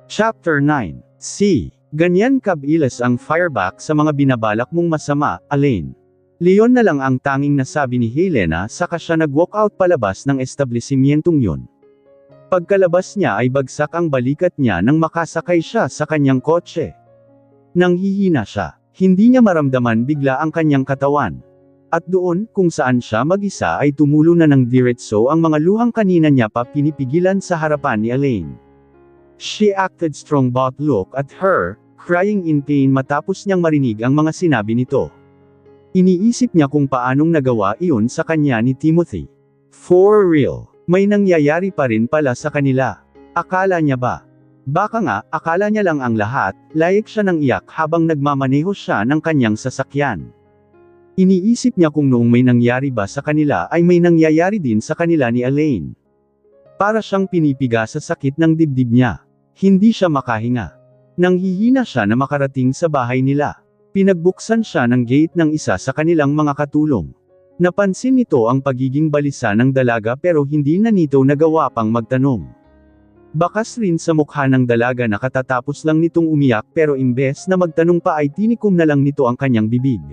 Chapter 9. Ganyan kabilis ang fireback sa mga binabalak mong masama, Elaine. Leon na lang ang tanging nasabi ni Helena saka siya nag-walkout palabas ng establishmentong yun. Pagkalabas niya ay bagsak ang balikat niya nang makasakay siya sa kanyang kotse. Nanghihina siya. Hindi niya maramdaman bigla ang kanyang katawan. At doon, kung saan siya mag-isa ay tumulo na ng diretso ang mga luhang kanina niya pa pinipigilan sa harapan ni Elaine. She acted strong but looked at her, crying in pain matapos niyang marinig ang mga sinabi nito. Iniisip niya kung paanong nagawa iyon sa kanya ni Timothy. For real, may nangyayari pa rin pala sa kanila. Akala niya ba? Baka nga, akala niya lang ang lahat, layek siya ng iyak habang nagmamaneho siya ng kanyang sasakyan. Iniisip niya kung noong may nangyari ba sa kanila ay may nangyayari din sa kanila ni Elaine. Para siyang pinipiga sa sakit ng dibdib niya. Hindi siya makahinga. Nanghihina siya na makarating sa bahay nila. Pinagbuksan siya ng gate ng isa sa kanilang mga katulong. Napansin nito ang pagiging balisa ng dalaga pero hindi na nito nagawa pang magtanong. Bakas rin sa mukha ng dalaga na katatapos lang nitong umiyak pero imbes na magtanong pa ay tinikom na lang nito ang kanyang bibig.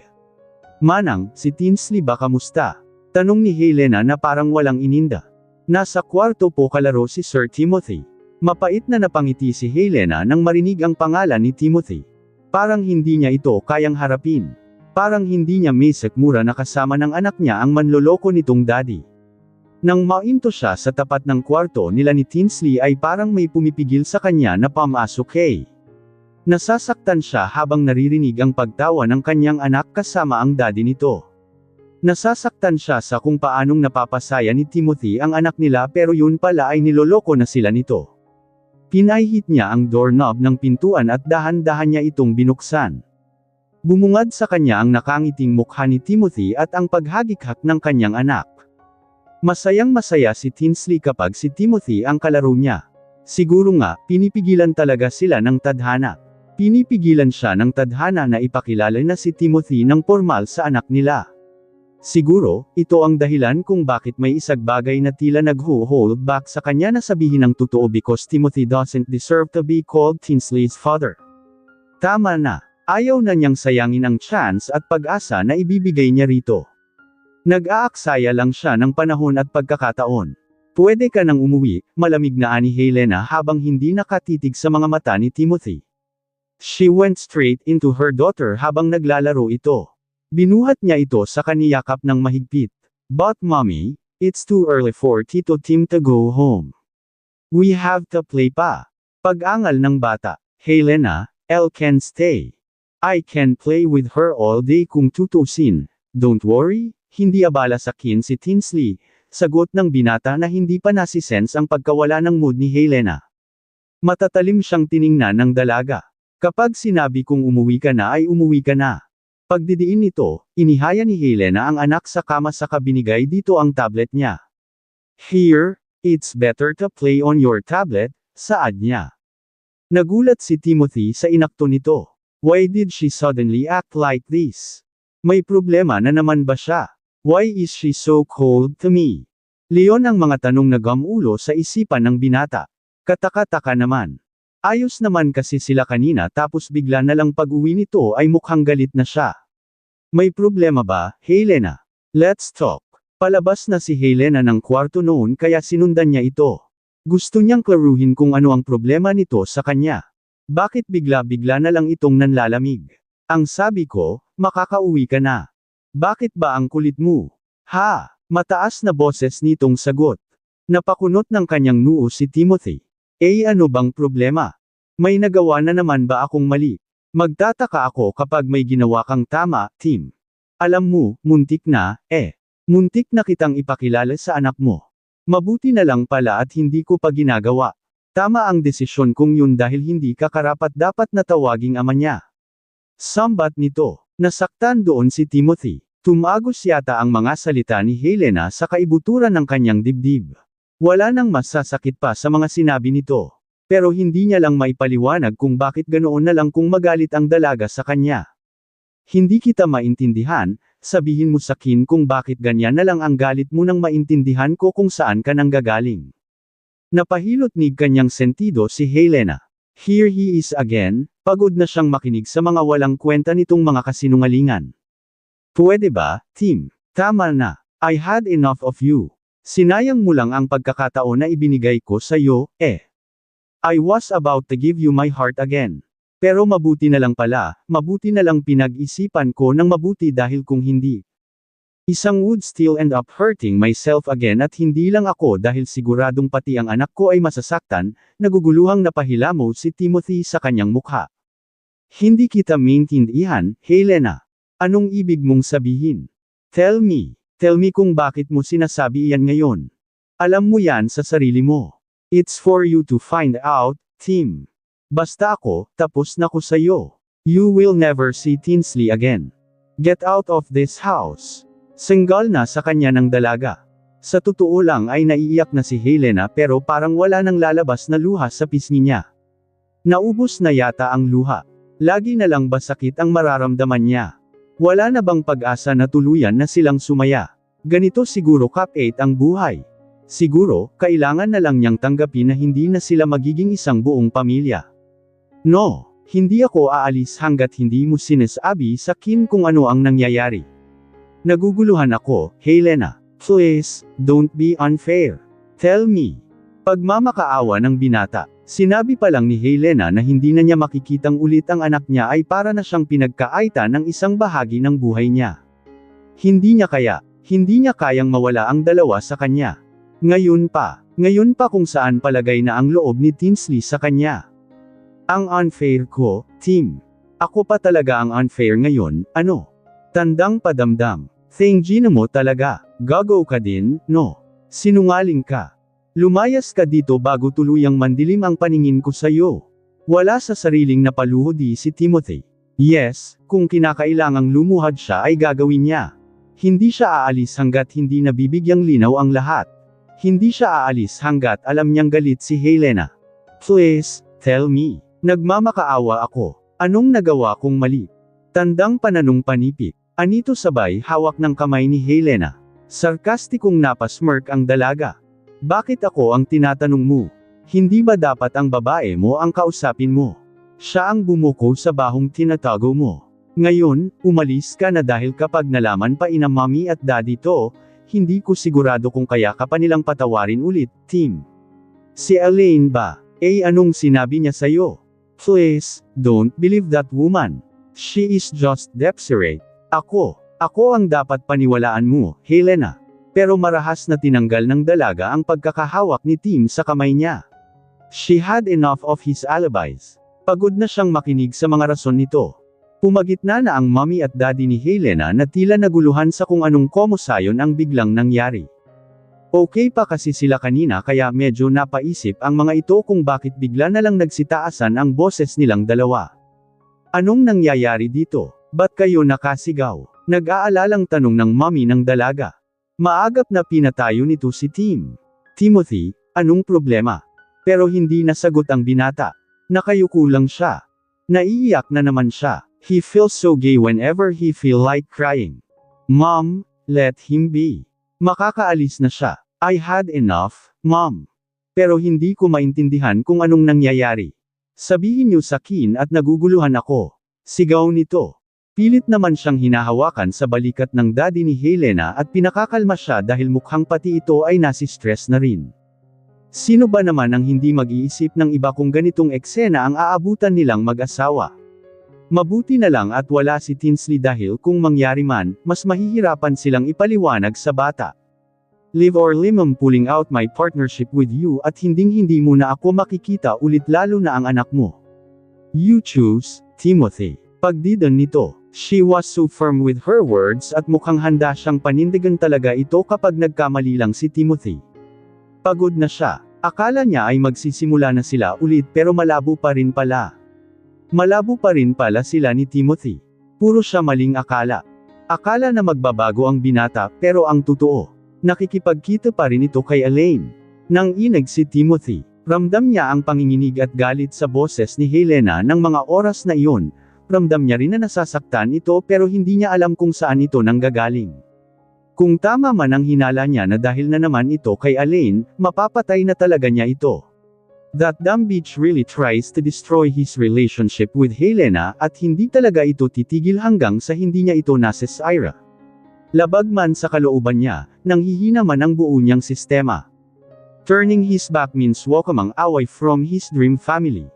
Manang, si Tinsley ba kamusta? Tanong ni Helena na parang walang ininda. Nasa kwarto po kalaro si Sir Timothy. Mapait na napangiti si Helena nang marinig ang pangalan ni Timothy. Parang hindi niya ito kayang harapin. Parang hindi niya mura na kasama ng anak niya ang manloloko nitong daddy. Nang mainto siya sa tapat ng kwarto nila ni Tinsley ay parang may pumipigil sa kanya na pamasok. Nasasaktan siya habang naririnig ang pagtawa ng kanyang anak kasama ang daddy nito. Nasasaktan siya sa kung paanong napapasaya ni Timothy ang anak nila pero yun pala ay niloloko na sila nito. Pinahit niya ang doorknob ng pintuan at dahan-dahan niya itong binuksan. Bumungad sa kanya ang nakangiting mukha ni Timothy at ang paghagikak ng kanyang anak. Masayang masaya si Tinsley kapag si Timothy ang kalaro niya. Siguro nga, pinipigilan talaga sila ng tadhana. Pinipigilan siya ng tadhana na ipakilala na si Timothy ng formal sa anak nila. Siguro, ito ang dahilan kung bakit may isang bagay na tila nag-hold back sa kanya na sabihin ng totoo because Timothy doesn't deserve to be called Tinsley's father. Tama na. Ayaw na niyang sayangin ang chance at pag-asa na ibibigay niya rito. Nag-aaksaya lang siya ng panahon at pagkakataon. Pwede ka nang umuwi, malamig na ani Helena habang hindi nakatitig sa mga mata ni Timothy. She went straight into her daughter habang naglalaro ito. Binuhat niya ito sa kaniyakap ng mahigpit. But mommy, it's too early for Tito Tim to go home. We have to play pa. Pag-angal ng bata. Helena, Elle can stay. I can play with her all day kung tutusin. Don't worry, hindi abala sa kin si Tinsley. Sagot ng binata na hindi pa nasisense ang pagkawala ng mood ni Helena. Matatalim siyang tiningnan ng dalaga. Kapag sinabi kong umuwi ka na ay umuwi ka na. Pagdidiin nito, inihaya ni Helena ang anak sa kama saka binigay dito ang tablet niya. Here, it's better to play on your tablet, saad niya. Nagulat si Timothy sa inakto nito. Why did she suddenly act like this? May problema na naman ba siya? Why is she so cold to me? Leon ang mga tanong na gamulo sa isipan ng binata. Kataka-taka naman. Ayos naman kasi sila kanina tapos bigla na lang pag-uwi nito ay mukhang galit na siya. May problema ba, Helena? Let's talk. Palabas na si Helena ng kwarto noon kaya sinundan niya ito. Gusto niyang klaruhin kung ano ang problema nito sa kanya. Bakit bigla-bigla na lang itong nanlalamig? Ang sabi ko, makakauwi ka na. Bakit ba ang kulit mo? Ha? Mataas na boses nitong sagot. Napakunot ng kanyang noo si Timothy. Ano bang problema? May nagawa na naman ba akong mali? Magtataka ako kapag may ginawa kang tama, Tim. Alam mo, muntik na kitang ipakilala sa anak mo. Mabuti na lang pala at hindi ko pa ginagawa. Tama ang desisyon kong yun dahil hindi ka karapat-dapat na tawaging ama niya. Sambat nito. Nasaktan doon si Timothy. Tumagos yata ang mga salita ni Helena sa kaibuturan ng kanyang dibdib. Wala nang masasakit pa sa mga sinabi nito. Pero hindi niya lang maipaliwanag kung bakit ganoon na lang kung magalit ang dalaga sa kanya. Hindi kita maintindihan, sabihin mo sa akin kung bakit ganyan na lang ang galit mo nang maintindihan ko kung saan ka nang gagaling. Napahilot ni kanyang sentido si Helena. Here he is again, pagod na siyang makinig sa mga walang kwenta nitong mga kasinungalingan. Pwede ba, Tim? Tama na. I had enough of you. Sinayang mo lang ang pagkakataon na ibinigay ko sa iyo, eh. I was about to give you my heart again. Pero mabuti na lang pinag-isipan ko ng mabuti dahil kung hindi, isang would still end up hurting myself again at hindi lang ako dahil siguradong pati ang anak ko ay masasaktan, naguguluhang napahilamo si Timothy sa kanyang mukha. Hindi kita maintindihan, Helena. Anong ibig mong sabihin? Tell me kung bakit mo sinasabi iyan ngayon. Alam mo yan sa sarili mo. It's for you to find out, Tim. Basta ako, tapos na ko sa'yo. You will never see Tinsley again. Get out of this house. Senggal na sa kanya ng dalaga. Sa totoo lang ay naiiyak na si Helena pero parang wala nang lalabas na luha sa pisngi niya. Naubos na yata ang luha. Lagi na lang ba sakit ang mararamdaman niya? Wala na bang pag-asa na tuluyan na silang sumaya? Ganito siguro Cap-8 ang buhay. Siguro, kailangan na lang niyang tanggapin na hindi na sila magiging isang buong pamilya. No, hindi ako aalis hanggat hindi mo sinasabi sa akin kung ano ang nangyayari. Naguguluhan ako, Helena. Please, don't be unfair. Tell me. Pagmamakaawa ng binata, sinabi pa lang ni Helena na hindi na niya makikitang ulit ang anak niya ay para na siyang pinagkaaitan ng isang bahagi ng buhay niya. Hindi niya kayang mawala ang dalawa sa kanya. Ngayon pa kung saan palagay na ang loob ni Tinsley sa kanya. Ang unfair ko, Tim. Ako pa talaga ang unfair ngayon, ano? Tandang padamdam. Thank mo talaga. Gago ka din, no? Sinungaling ka. Lumayas ka dito bago tuluyang mandilim ang paningin ko sa'yo. Wala sa sariling napaluhodi si Timothy. Yes, kung kinakailangang lumuhad siya ay gagawin niya. Hindi siya aalis hanggat hindi nabibigyang linaw ang lahat. Hindi siya aalis hanggat alam niyang galit si Helena. Please, tell me. Nagmamakaawa ako. Anong nagawa kong mali? Tandang pananong panipik. Anito sabay hawak ng kamay ni Helena. Sarkastikong napasmirk ang dalaga. Bakit ako ang tinatanong mo? Hindi ba dapat ang babae mo ang kausapin mo? Siya ang bumuko sa bahong tinatago mo. Ngayon, umalis ka na dahil kapag nalaman pa ina mommy at daddy to, hindi ko sigurado kung kaya ka pa nilang patawarin ulit, Tim. Si Elaine ba? Anong sinabi niya sa'yo? Please, don't believe that woman. She is just desperate. Ako ang dapat paniwalaan mo, Helena. Pero marahas na tinanggal ng dalaga ang pagkakahawak ni Tim sa kamay niya. She had enough of his alibis. Pagod na siyang makinig sa mga rason nito. Pumagitna na ang mommy at daddy ni Helena na tila naguluhan sa kung anong komosayon ang biglang nangyari. Okay pa kasi sila kanina kaya medyo napaisip ang mga ito kung bakit bigla na lang nagsitaasan ang boses nilang dalawa. Anong nangyayari dito? Ba't kayo nakasigaw? Nag-aalalang tanong ng mommy ng dalaga. Maagap na pinatayo nito si Tim. Timothy, anong problema? Pero hindi nasagot ang binata. Nakayuko lang siya. Naiiyak na naman siya. He feels so gay whenever he feel like crying. Mom, let him be. Makakaalis na siya. I had enough, Mom. Pero hindi ko maintindihan kung anong nangyayari. Sabihin niyo sa akin at naguguluhan ako. Sigaw nito. Pilit naman siyang hinahawakan sa balikat ng daddy ni Helena at pinakakalma siya dahil mukhang pati ito ay nasi-stress na rin. Sino ba naman ang hindi mag-iisip ng iba kung ganitong eksena ang aabutan nilang mag-asawa? Mabuti na lang at wala si Tinsley dahil kung mangyari man, mas mahihirapan silang ipaliwanag sa bata. Live or limb I'm pulling out my partnership with you at hinding-hindi mo na ako makikita ulit lalo na ang anak mo. You choose, Timothy. Pagdidan nito. She was so firm with her words at mukhang handa siyang panindigan talaga ito kapag nagkamali lang si Timothy. Pagod na siya. Akala niya ay magsisimula na sila ulit pero malabo pa rin pala. Malabo pa rin pala sila ni Timothy. Puro siya maling akala. Akala na magbabago ang binata pero ang totoo, nakikipagkita pa rin ito kay Elaine. Nang inag si Timothy, ramdam niya ang panginginig at galit sa boses ni Helena ng mga oras na iyon. Ramdam niya rin na nasasaktan ito pero hindi niya alam kung saan ito nanggagaling. Kung tama man ang hinala niya na dahil na naman ito kay Elaine, mapapatay na talaga niya ito. That dumb bitch really tries to destroy his relationship with Helena at hindi talaga ito titigil hanggang sa hindi niya ito nasisira. Labag man sa kalooban niya, nanghihina man ang buo niyang sistema. Turning his back means wakamang away from his dream family.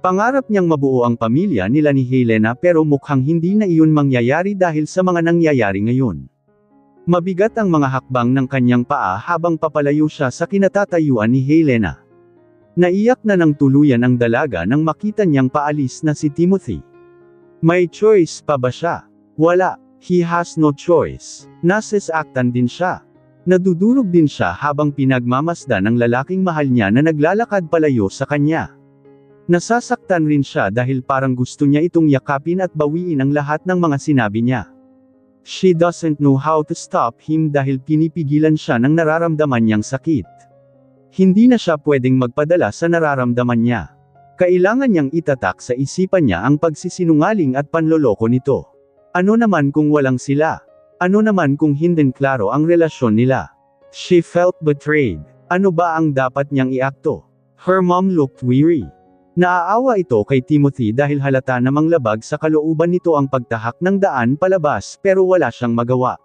Pangarap niyang mabuo ang pamilya nila ni Helena pero mukhang hindi na iyon mangyayari dahil sa mga nangyayari ngayon. Mabigat ang mga hakbang ng kanyang paa habang papalayo siya sa kinatatayuan ni Helena. Naiyak na ng tuluyan ang dalaga nang makita niyang paalis na si Timothy. May choice pa ba siya? Wala, he has no choice. Nasasaktan din siya. Nadudurog din siya habang pinagmamasdan ng lalaking mahal niya na naglalakad palayo sa kanya. Nasasaktan rin siya dahil parang gusto niya itong yakapin at bawiin ang lahat ng mga sinabi niya. She doesn't know how to stop him dahil pinipigilan siya ng nararamdaman niyang sakit. Hindi na siya pwedeng magpadala sa nararamdaman niya. Kailangan niyang itatak sa isipan niya ang pagsisinungaling at panloloko nito. Ano naman kung walang sila? Ano naman kung hinding klaro ang relasyon nila? She felt betrayed. Ano ba ang dapat niyang iakto? Her mom looked weary. Naaawa ito kay Timothy dahil halata namang labag sa kalooban nito ang pagtahak ng daan palabas pero wala siyang magawa.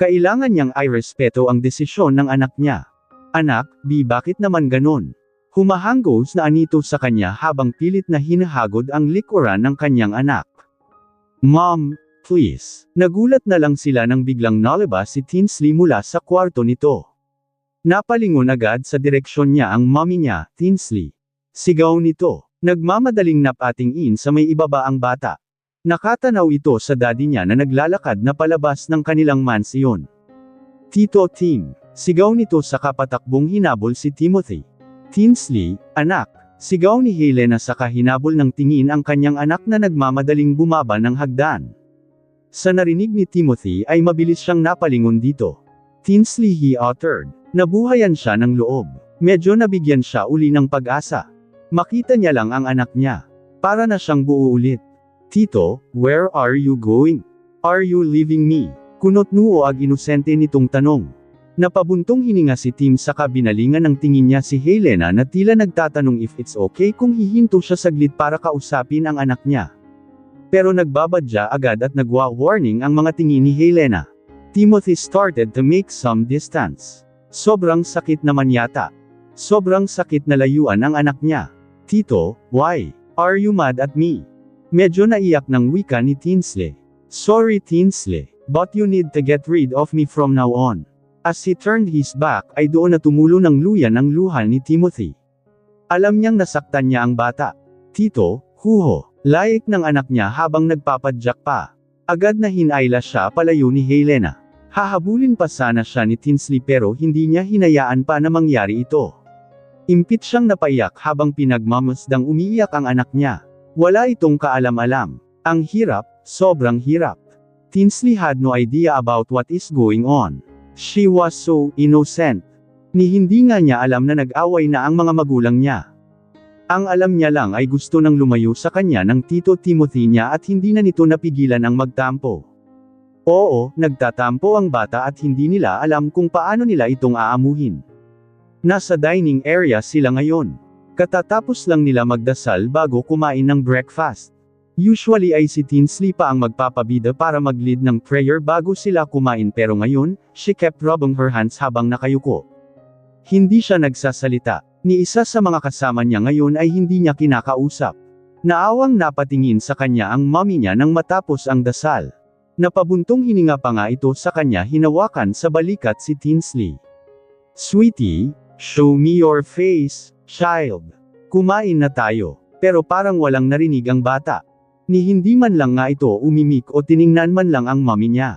Kailangan niyang irespeto ang desisyon ng anak niya. Anak, bakit naman ganon? Humahanggos na anito sa kanya habang pilit na hinahagod ang likuran ng kanyang anak. Mom, please. Nagulat na lang sila nang biglang nalabas si Tinsley mula sa kwarto nito. Napalingon agad sa direksyon niya ang mommy niya, Tinsley. Sigaw nito. Nagmamadaling napatingin sa may ibaba ang bata. Nakatanaw ito sa daddy niya na naglalakad na palabas ng kanilang mansyon. Tito Tim. Sigaw nito sa kapatakbong hinabol si Timothy. Tinsley, anak. Sigaw ni Helena sa kahinabol ng tingin ang kanyang anak na nagmamadaling bumaba ng hagdan. Sa narinig ni Timothy ay mabilis siyang napalingon dito. Tinsley, he uttered. Nabuhayan siya ng loob. Medyo nabigyan siya uli ng pag-asa. Makita niya lang ang anak niya. Para na siyang buo ulit. Tito, where are you going? Are you leaving me? Kunot noo ag inosente nitong tanong. Napabuntong hininga si Tim sa kabinalingan ng tingin niya si Helena na tila nagtatanong if it's okay kung hihinto siya saglit para kausapin ang anak niya. Pero nagbabadya agad at nagwa-warning ang mga tingin ni Helena. Timothy started to make some distance. Sobrang sakit naman yata. Sobrang sakit na layuan ang anak niya. Tito, why? Are you mad at me? Medyo naiyak ng wika ni Tinsley. Sorry Tinsley, but you need to get rid of me from now on. As he turned his back ay doon na tumulo ng luyan ang luha ni Timothy. Alam niyang nasaktan niya ang bata. Tito, huho, layik ng anak niya habang nagpapadyak pa. Agad na hinayla siya palayo ni Helena. Hahabulin pa sana siya ni Tinsley pero hindi niya hinayaan pa na mangyari ito. Impit siyang napaiyak habang pinagmamasdang umiiyak ang anak niya. Wala itong kaalam-alam. Ang hirap, sobrang hirap. Tinsley had no idea about what is going on. She was so innocent. Ni hindi nga niya alam na nag-away na ang mga magulang niya. Ang alam niya lang ay gusto nang lumayo sa kanya ng Tito Timothy niya at hindi na nito napigilan ang magtampo. Oo, nagtatampo ang bata at hindi nila alam kung paano nila itong aamuhin. Nasa dining area sila ngayon. Katatapos lang nila magdasal bago kumain ng breakfast. Usually ay si Tinsley pa ang magpapabida para mag-lead ng prayer bago sila kumain pero ngayon, she kept rubbing her hands habang nakayuko. Hindi siya nagsasalita. Ni isa sa mga kasama niya ngayon ay hindi niya kinakausap. Naawang napatingin sa kanya ang mommy niya nang matapos ang dasal. Napabuntong hininga pa nga ito sa kanya hinawakan sa balikat si Tinsley. Sweetie, show me your face, child. Kumain na tayo. Pero parang walang narinig ang bata. Ni hindi man lang nga ito umimik o tiningnan man lang ang mommy niya.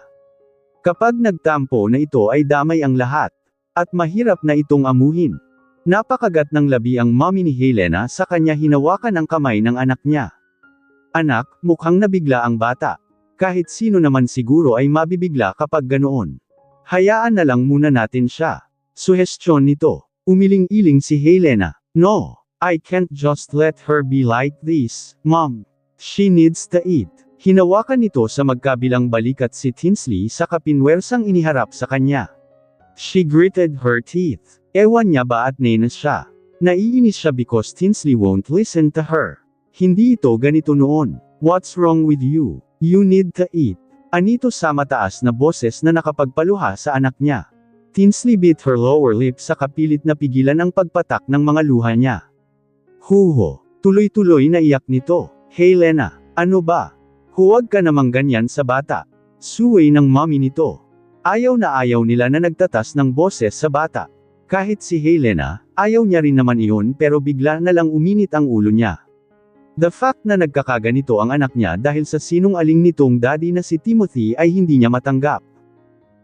Kapag nagtampo na ito ay damay ang lahat. At mahirap na itong amuhin. Napakagat ng labi ang mommy ni Helena sa kanya hinawakan ang kamay ng anak niya. Anak, mukhang nabigla ang bata. Kahit sino naman siguro ay mabibigla kapag ganoon. Hayaan na lang muna natin siya. Suhestyon nito. Umiling-iling si Helena. No, I can't just let her be like this, Mom. She needs to eat. Hinawakan nito sa magkabilang balikat si Tinsley sa kapinwersang iniharap sa kanya. She gritted her teeth. Ewan niya ba at nenes siya. Naiinis siya because Tinsley won't listen to her. Hindi ito ganito noon. What's wrong with you? You need to eat. Anito sa mataas na boses na nakapagpaluha sa anak niya. Tinsley bit her lower lip sa kapilit na pigilan ang pagpatak ng mga luha niya. Huho. Tuloy-tuloy na iyak nito. Hey Lena, ano ba? Huwag ka namang ganyan sa bata. Suway ng mommy nito. Ayaw na ayaw nila na nagtatas ng boses sa bata. Kahit si Helena, ayaw niya rin naman iyon pero bigla na lang uminit ang ulo niya. The fact na nagkakaganito ang anak niya dahil sa sinungaling nitong daddy na si Timothy ay hindi niya matanggap.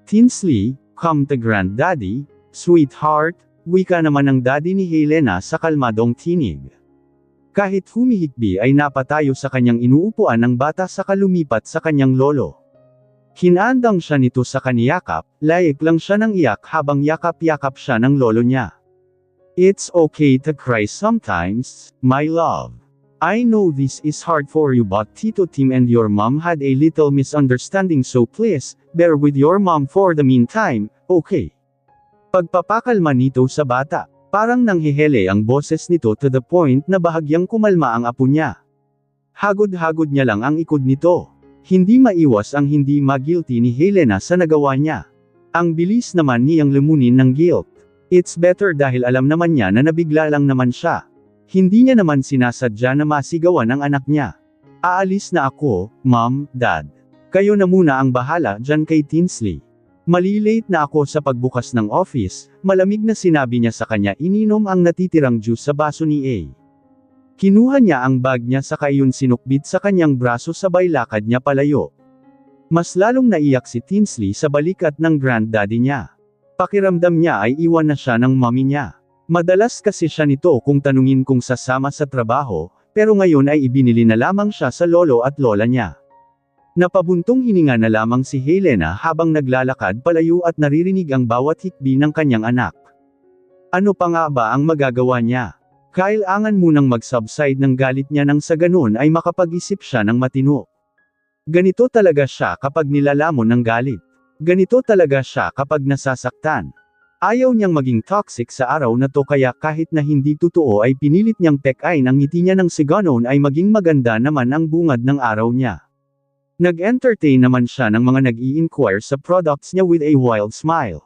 Tinsley, come to granddaddy, sweetheart, wika naman ng daddy ni Helena sa kalmadong tinig. Kahit humihikbi ay napatayo sa kanyang inuupuan ng bata saka lumipat sa kanyang lolo. Hinandang siya nito sa kaniyakap, layik lang siya ng iyak habang yakap-yakap siya ng lolo niya. It's okay to cry sometimes, my love. I know this is hard for you but Tito Tim and your mom had a little misunderstanding so please, bear with your mom for the meantime, okay? Pagpapakalma nito sa bata, parang nanghihele ang boses nito to the point na bahagyang kumalma ang apo niya. Hagod-hagod niya lang ang ikod nito. Hindi maiwas ang hindi ma-guilty ni Helena sa nagawa niya. Ang bilis naman niyang lumunin ng guilt. It's better dahil alam naman niya na nabigla lang naman siya. Hindi niya naman sinasadya na masigawan ang anak niya. Aalis na ako, mom, dad. Kayo na muna ang bahala dyan kay Tinsley. Malilate na ako sa pagbukas ng office, malamig na sinabi niya sa kanya ininom ang natitirang juice sa baso ni A. Kinuha niya ang bag niya saka iyon sinukbit sa kanyang braso sabay lakad niya palayo. Mas lalong naiyak si Tinsley sa balikat ng granddaddy niya. Pakiramdam niya ay iwan na siya ng mommy niya. Madalas kasi siya nito kung tanungin kung sasama sa trabaho, pero ngayon ay ibinili na lamang siya sa lolo at lola niya. Napabuntong hininga na lamang si Helena habang naglalakad palayo at naririnig ang bawat hikbi ng kanyang anak. Ano pa nga ba ang magagawa niya? Kailangan munang mag-subside ng galit niya nang sa ganun ay makapag-isip siya ng matino. Ganito talaga siya kapag nilalamon ng galit. Ganito talaga siya kapag nasasaktan. Ayaw niyang maging toxic sa araw na to kaya kahit na hindi totoo ay pinilit niyang pekain ang ngiti niya nang sa ganon ay maging maganda naman ang bungad ng araw niya. Nag-entertain naman siya ng mga nag-i-inquire sa products niya with a wild smile.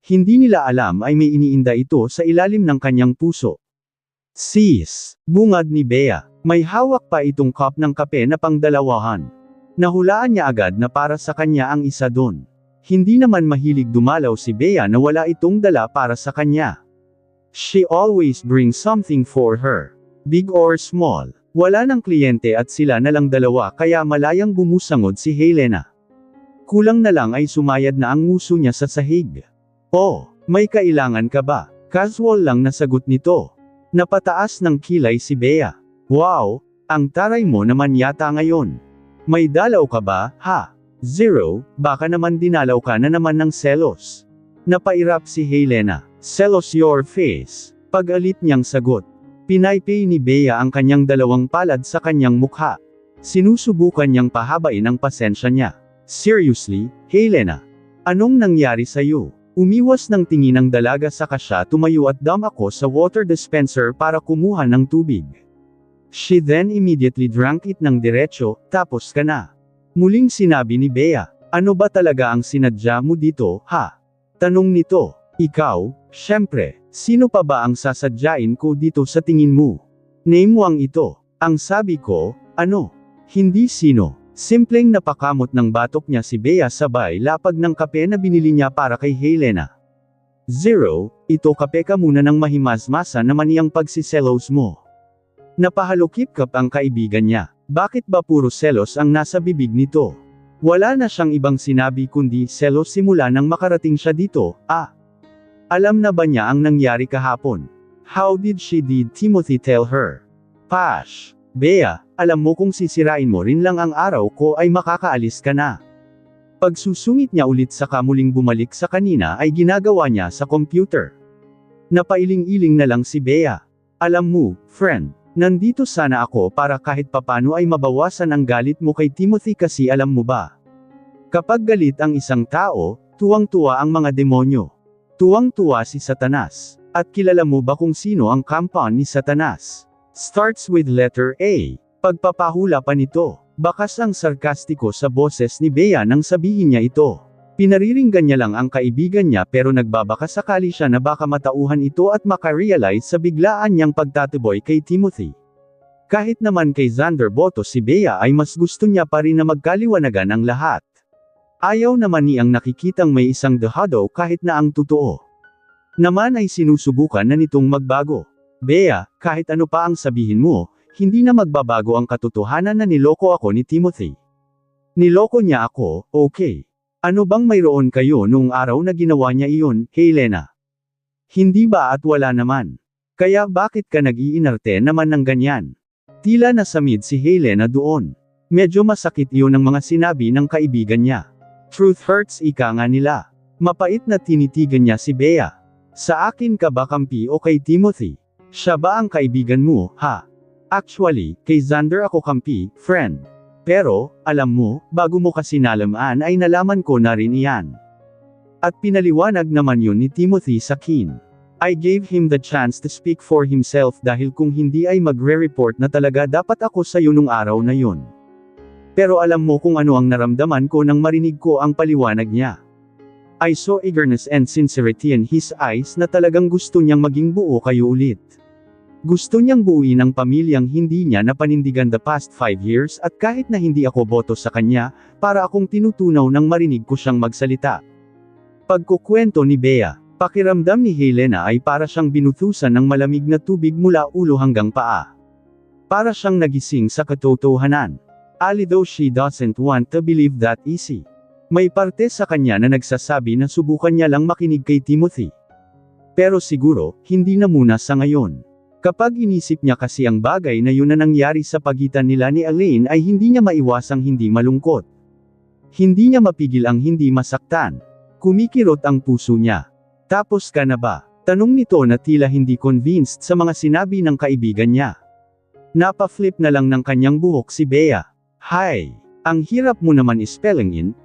Hindi nila alam ay may iniinda ito sa ilalim ng kanyang puso. Sis, bungad ni Bea, may hawak pa itong cup ng kape na pangdalawahan. Nahulaan niya agad na para sa kanya ang isa doon. Hindi naman mahilig dumalaw si Bea na wala itong dala para sa kanya. She always brings something for her. Big or small. Wala ng kliyente at sila na lang dalawa kaya malayang bumusangod si Helena. Kulang na lang ay sumayad na ang nguso niya sa sahig. Oh, may kailangan ka ba? Casual lang na sagot nito. Napataas ng kilay si Bea. Wow, ang taray mo naman yata ngayon. May dalaw ka ba, ha? Zero, baka naman dinalaw ka na naman ng selos. Napairap si Helena. Selos your face. Pag-alit niyang sagot. Pinaypay ni Bea ang kanyang dalawang palad sa kanyang mukha. Sinusubukan niyang pahabain ang pasensya niya. Seriously, Helena? Anong nangyari sa'yo? Umiwas ng tingin ng dalaga saka siya tumayo at dumako sa water dispenser para kumuha ng tubig. She then immediately drank it ng diretso, tapos ka na. Muling sinabi ni Bea, ano ba talaga ang sinadya mo dito, ha? Tanong nito, ikaw, syempre, sino pa ba ang sasadyain ko dito sa tingin mo? Name mo ang ito. Ang sabi ko, ano? Hindi sino. Simpleng napakamot ng batok niya si Bea sabay lapag ng kape na binili niya para kay Helena. Zero, ito kape ka muna ng mahimasmasa naman iyang pagsiselos mo. Napahalukip-kap ang kaibigan niya. Bakit ba puro selos ang nasa bibig nito? Wala na siyang ibang sinabi kundi selos simula nang makarating siya dito, Alam na ba niya ang nangyari kahapon? How did Timothy tell her? Pash. Bea, alam mo kung sisirain mo rin lang ang araw ko ay makakaalis ka na. Pagsusungit niya ulit saka muling bumalik sa kanina ay ginagawa niya sa computer. Napailing-iling na lang si Bea. Alam mo, friend. Nandito sana ako para kahit papano ay mabawasan ang galit mo kay Timothy kasi alam mo ba? Kapag galit ang isang tao, tuwang-tuwa ang mga demonyo. Tuwang-tuwa si Satanas. At kilala mo ba kung sino ang compound ni Satanas? Starts with letter A. Pagpapahula pa nito. Bakas ang sarkastiko sa boses ni Bea nang sabihin niya ito. Pinariringgan niya lang ang kaibigan niya pero nagbabaka sakali siya na baka matauhan ito at makarealize sa biglaan niyang pagtatuboy kay Timothy. Kahit naman kay Xander boto si Bea ay mas gusto niya pa rin na magkaliwanagan ang lahat. Ayaw naman niyang nakikitang may isang dehado kahit na ang totoo naman ay sinusubukan na nitong magbago. Bea, kahit ano pa ang sabihin mo, hindi na magbabago ang katotohanan na niloko ako ni Timothy. Niloko niya ako, okay. Ano bang mayroon kayo noong araw na ginawa niya iyon, Helena? Hindi ba at wala naman? Kaya bakit ka nag-iinarte naman ng ganyan? Tila nasamid si Helena doon. Medyo masakit iyon ang mga sinabi ng kaibigan niya. Truth hurts ika nga nila. Mapait na tinitigan niya si Bea. Sa akin ka ba kampi o kay Timothy? Siya ba ang kaibigan mo, ha? Actually, kay Xander ako kampi, friend. Pero, alam mo, bago mo kasi nalaman ay nalaman ko na rin iyan. At pinaliwanag naman yun ni Timothy sa akin. I gave him the chance to speak for himself dahil kung hindi ay magre-report na talaga dapat ako sa iyo nung araw na yun. Pero alam mo kung ano ang naramdaman ko nang marinig ko ang paliwanag niya. I saw eagerness and sincerity in his eyes na talagang gusto niyang maging buo kayo ulit. Gusto niyang buuin ang pamilyang hindi niya napanindigan the past 5 years at kahit na hindi ako boto sa kanya, para akong tinutunaw nang marinig ko siyang magsalita. Pagkukwento ni Bea, pakiramdam ni Helena ay para siyang binutusan ng malamig na tubig mula ulo hanggang paa. Para siyang nagising sa katotohanan. Although she doesn't want to believe that easy. May parte sa kanya na nagsasabi na subukan niya lang makinig kay Timothy. Pero siguro, hindi na muna sa ngayon. Kapag inisip niya kasi ang bagay na yun na nangyari sa pagitan nila ni Elaine ay hindi niya maiwasang hindi malungkot. Hindi niya mapigil ang hindi masaktan. Kumikirot ang puso niya. Tapos ka na ba? Tanong nito na tila hindi convinced sa mga sinabi ng kaibigan niya. Napa-flip na lang ng kanyang buhok si Bea. Hi, ang hirap mo naman spelling in,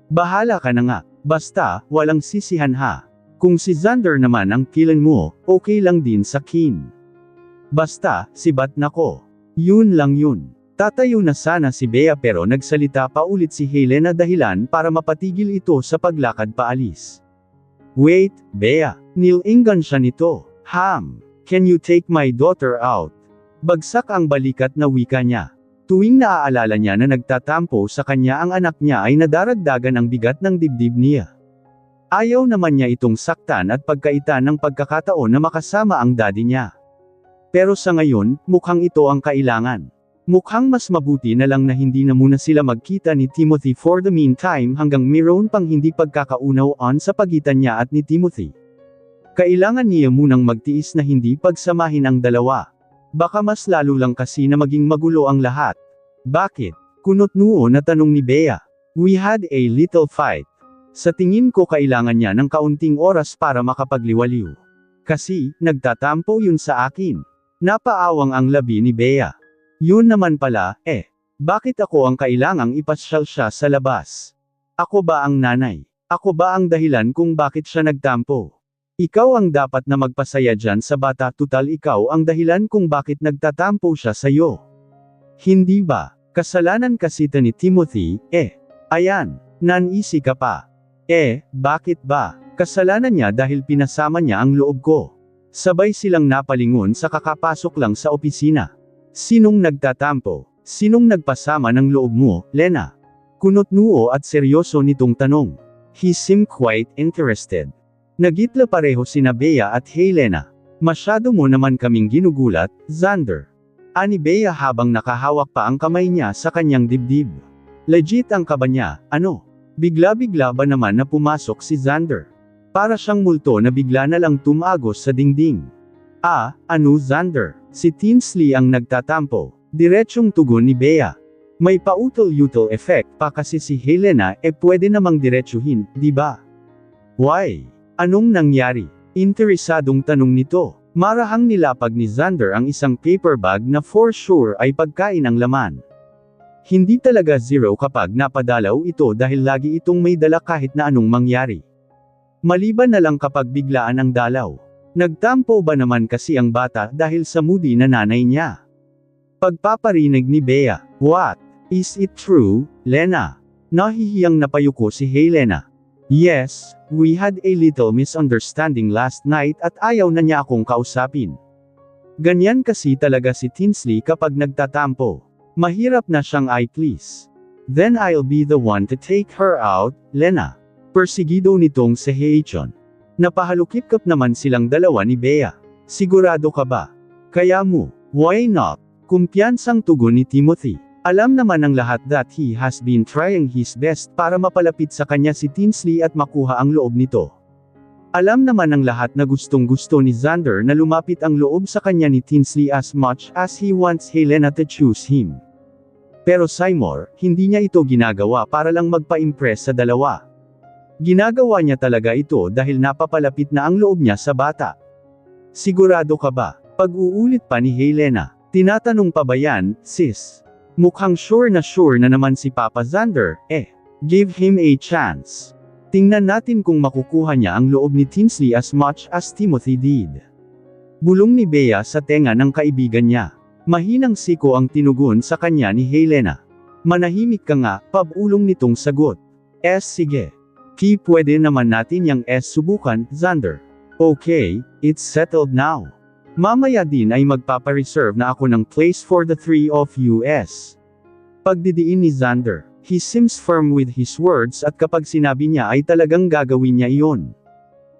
Bahala ka na nga. Basta, walang sisihan ha. Kung si Xander naman ang kilin mo, okay lang din sa akin. Basta, sibat na ko. Yun lang yun. Tatayo na sana si Bea pero nagsalita pa ulit si Helena dahilan para mapatigil ito sa paglakad paalis. Wait, Bea. Nilingan siya nito. Can you take my daughter out? Bagsak ang balikat na wika niya. Tuwing naaalala niya na nagtatampo sa kanya ang anak niya ay nadaragdagan ang bigat ng dibdib niya. Ayaw naman niya itong saktan at pagkaitan ng pagkakataon na makasama ang daddy niya. Pero sa ngayon, mukhang ito ang kailangan. Mukhang mas mabuti na lang na hindi na muna sila magkita ni Timothy for the meantime hanggang mayroon pang hindi pagkakaunawan sa pagitan niya at ni Timothy. Kailangan niya munang magtiis na hindi pagsamahin ang dalawa. Baka mas lalo lang kasi na maging magulo ang lahat. Bakit? Kunot noo na tanong ni Bea. We had a little fight. Sa tingin ko kailangan niya ng kaunting oras para makapagliwaliw. Kasi, nagtatampo yun sa akin. Napaawang ang labi ni Bea. Yun naman pala, bakit ako ang kailangang ipasyal siya sa labas? Ako ba ang nanay? Ako ba ang dahilan kung bakit siya nagtampo? Ikaw ang dapat na magpasaya dyan sa bata, tutal ikaw ang dahilan kung bakit nagtatampo siya sa'yo. Hindi ba? Kasalanan kasi ito ni Timothy, ayan, nanisi ka pa. Bakit ba? Kasalanan niya dahil pinasama niya ang loob ko. Sabay silang napalingon sa kakapasok lang sa opisina. Sinong nagtatampo? Sinong nagpasama ng loob mo, Lena? Kunot noo at seryoso nitong tanong. He seemed quite interested. Nagitla pareho sina Bea at Helena. Masyado mo naman kaming ginugulat, Xander. Ani Bea habang nakahawak pa ang kamay niya sa kanyang dibdib. Legit ang kaba niya, ano? Bigla-bigla ba naman na pumasok si Xander? Para siyang multo na bigla na lang tumagos sa dingding. Ano Xander? Si Tinsley ang nagtatampo. Diretsyong tugon ni Bea. May pautol-utol effect pa kasi si Helena pwede namang diretsuhin, di ba? Why? Anong nangyari? Interesadong tanong nito. Marahang nilapag ni Xander ang isang paper bag na for sure ay pagkain ang laman. Hindi talaga zero kapag napadalaw ito dahil lagi itong may dala kahit na anong mangyari. Maliban na lang kapag biglaan ang dalaw. Nagtampo ba naman kasi ang bata dahil sa moody na nanay niya? Pagpaparinig ni Bea. What? Is it true, Lena? Nahihiyang napayuko si Helena. Yes, we had a little misunderstanding last night at ayaw na niya akong kausapin. Ganyan kasi talaga si Tinsley kapag nagtatampo. Mahirap na siyang please. Then I'll be the one to take her out, Lena. Persigido nitong si Haechon. Napahalukip-kap naman silang dalawa ni Bea. Sigurado ka ba? Kaya mo, why not? Kumpiyansang tugon ni Timothy. Alam naman ng lahat that he has been trying his best para mapalapit sa kanya si Tinsley at makuha ang loob nito. Alam naman ng lahat na gustong-gusto ni Xander na lumapit ang loob sa kanya ni Tinsley as much as he wants Helena to choose him. Pero Seymour, hindi niya ito ginagawa para lang magpa-impress sa dalawa. Ginagawa niya talaga ito dahil napapalapit na ang loob niya sa bata. Sigurado ka ba? Pag-uulit pa ni Helena. Tinatanong pa ba yan, sis? Mukhang sure na naman si Papa Xander, Give him a chance. Tingnan natin kung makukuha niya ang loob ni Tinsley as much as Timothy did. Bulong ni Bea sa tenga ng kaibigan niya. Mahinang siko ang tinugon sa kanya ni Helena. Manahimik ka nga, pabulong nitong sagot. Sige. Pwede naman natin yang subukan, Xander. Okay, it's settled now. Mamaya din ay magpapareserve na ako ng place for the three of us. Pagdidiin ni Xander. He seems firm with his words at kapag sinabi niya ay talagang gagawin niya iyon.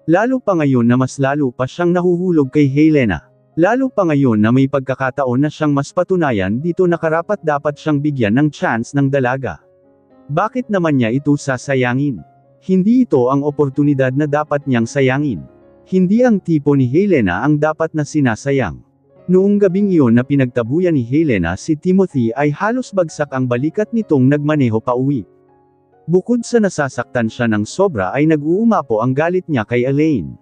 Lalo pa ngayon na mas lalo pa siyang nahuhulog kay Helena. Lalo pa ngayon na may pagkakataon na siyang mas patunayan dito na karapat dapat siyang bigyan ng chance ng dalaga. Bakit naman niya ito sasayangin? Hindi ito ang oportunidad na dapat niyang sayangin. Hindi ang tipo ni Helena ang dapat na sinasayang. Noong gabing iyon na pinagtabuyan ni Helena si Timothy ay halos bagsak ang balikat nitong nagmaneho pa uwi. Bukod sa nasasaktan siya ng sobra ay nag-uumapo ang galit niya kay Elaine.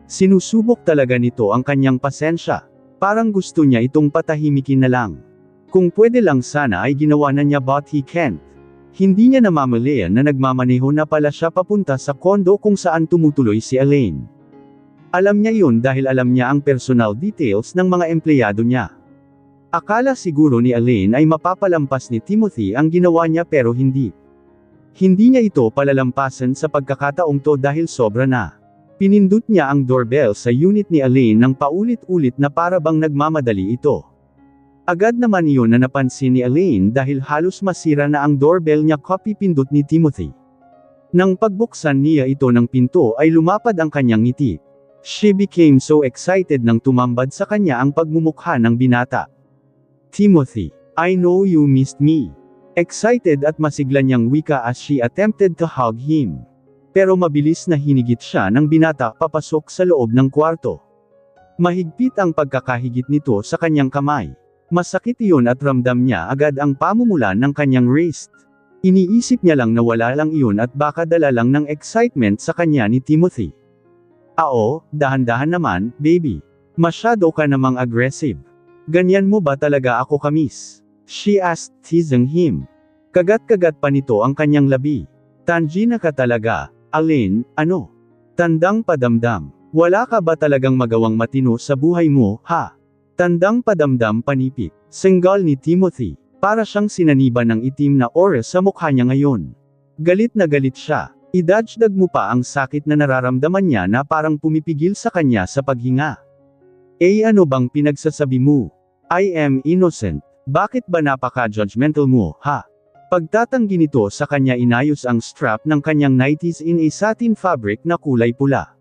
Sinusubok talaga nito ang kanyang pasensya. Parang gusto niya itong patahimikin na lang. Kung pwede lang sana ay ginawa na niya but he can't. Hindi niya namamalayan na nagmamaneho na pala siya papunta sa kondo kung saan tumutuloy si Elaine. Alam niya yun dahil alam niya ang personal details ng mga empleyado niya. Akala siguro ni Elaine ay mapapalampas ni Timothy ang ginawa niya pero hindi. Hindi niya ito palalampasan sa pagkakataong to dahil sobra na. Pinindot niya ang doorbell sa unit ni Elaine ng paulit-ulit na para bang nagmamadali ito. Agad naman iyon na napansin ni Elaine dahil halos masira na ang doorbell niya pindot ni Timothy. Nang pagbuksan niya ito ng pinto ay lumapad ang kanyang ngiti. She became so excited nang tumambad sa kanya ang pagmumukha ng binata. Timothy, I know you missed me. Excited at masigla niyang wika as she attempted to hug him. Pero mabilis na hinigit siya ng binata papasok sa loob ng kwarto. Mahigpit ang pagkakahigit nito sa kanyang kamay. Masakit iyon at ramdam niya agad ang pamumulan ng kanyang wrist. Iniisip niya lang na wala lang iyon at baka dala lang ng excitement sa kanya ni Timothy. Dahan-dahan naman, baby. Masyado ka namang aggressive. Ganyan mo ba talaga ako kamis? She asked, teasing him. Kagat-kagat pa nito ang kanyang labi. Tangi na ka talaga, Elaine, ano? Tandang padamdam. Wala ka ba talagang magawang matino sa buhay mo, ha? Tandang padamdam panipik. Senggal ni Timothy. Para siyang sinaniban ng itim na oras sa mukha niya ngayon. Galit na galit siya. Idagdag mo pa ang sakit na nararamdaman niya na parang pumipigil sa kanya sa paghinga. Ano bang pinagsasabi mo? I am innocent. Bakit ba napaka-judgmental mo, ha? Pagtatanggi nito sa kanya inayos ang strap ng kanyang nighties in a satin fabric na kulay pula.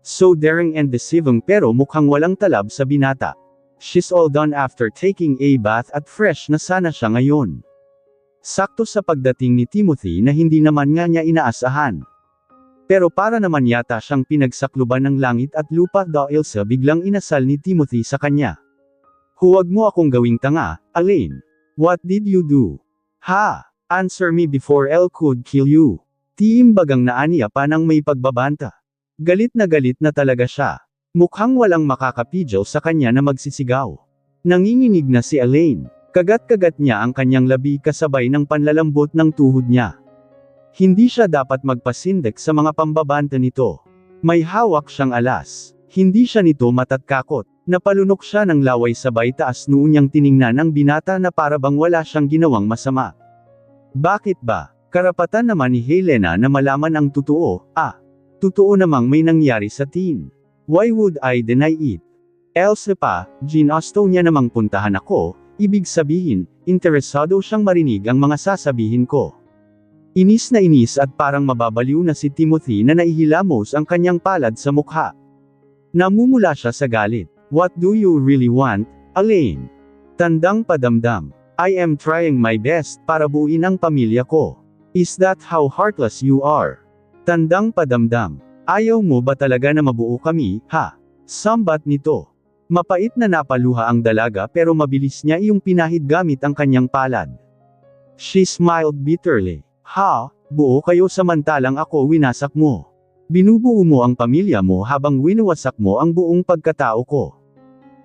So daring and deceiving pero mukhang walang talab sa binata. She's all done after taking a bath at fresh na sana siya ngayon. Sakto sa pagdating ni Timothy na hindi naman nga niya inaasahan. Pero para naman yata siyang pinagsakluban ng langit at lupa dahil sa biglang inasal ni Timothy sa kanya. Huwag mo akong gawing tanga, Elaine. What did you do? Ha? Answer me before I could kill you. Tiimbagang naaniya pa ng may pagbabanta. Galit na talaga siya. Mukhang walang makakapigil sa kanya na magsisigaw. Nanginginig na si Elaine. Kagat-kagat niya ang kanyang labi kasabay ng panlalambot ng tuhod niya. Hindi siya dapat magpasindak sa mga pambabanta nito. May hawak siyang alas. Hindi siya nito matatkakot. Napalunok siya ng laway sabay taas noo niyang tiningnan ang binata na parabang wala siyang ginawang masama. Bakit ba? Karapatan naman ni Helena na malaman ang totoo. Totoo namang may nangyari sa teen. Why would I deny it? Else pa, ginusto niya namang puntahan ako, ibig sabihin, interesado siyang marinig ang mga sasabihin ko. Inis na inis at parang mababaliw na si Timothy na naihilamos ang kanyang palad sa mukha. Namumula siya sa galit. What do you really want, Elaine? Tandang padamdam. I am trying my best para buuin ang pamilya ko. Is that how heartless you are? Tandang padamdam. Ayaw mo ba talaga na mabuo kami, ha? Sambat nito. Mapait na napaluha ang dalaga pero mabilis niya iyong pinahid gamit ang kanyang palad. She smiled bitterly. Ha? Buo kayo samantalang ako winasak mo. Binubuo mo ang pamilya mo habang winawasak mo ang buong pagkatao ko.